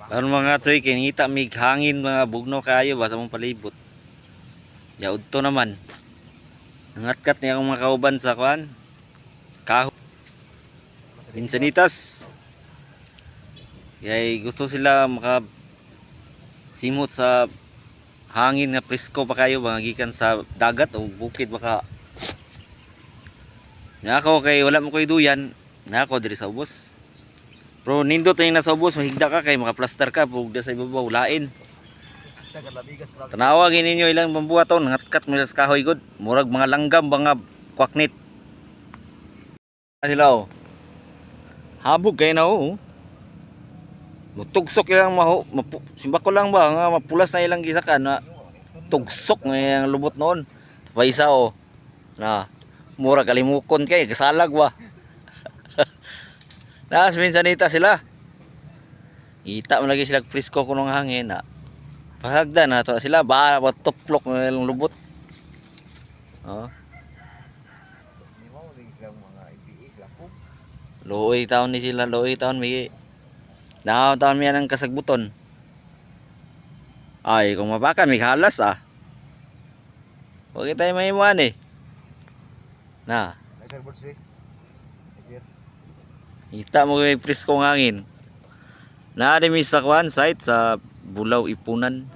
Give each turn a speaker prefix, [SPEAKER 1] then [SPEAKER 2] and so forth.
[SPEAKER 1] Karon mga tsoy kay ngita mig hangin mga bugno kayo ba sa mong palibot. Yaud to naman. Nangatkat niya akong mga kauban sa kwan. Kaho. Pinsanitas. Kaya gusto sila maka simot sa hangin nga presko pa kayo mga gikan sa dagat o bukid baka. Nga ako kay wala mo koy duyan. Nga ako diri sa ubos. Pero nindot na yung nasa ubos, mahigda ka kay makaplaster ka, pugda sa ibabaw, lain. Tanawagin ninyo ilang pambuhaton, ngatkat mo sa kahoy good. Murag mga langgam, mga kwaknit. Sila oh. Habog kayo na oh. Tugsok ilang maho, simba ko lang ba, nga mapulas na ilang gisakan na tugsok na yung lubot noon. Pa isa oh. Na, murag kalimukon kay, kasalag ba. Nas minsanita sila. Ita mo lagi sila presko kunong hangin na. Pahagda na to sila ba tuplok ng lubot. Oh. Luoy taon ni sila, luoy taon mi. Daw taon mi ang kasagbuton. Ay kung mabakan mi halas ah. Huwag tayo may iwan eh. Na. Ita mo may preskong hangin. Naadimi sa kwan site sa Bulaw Ipunan.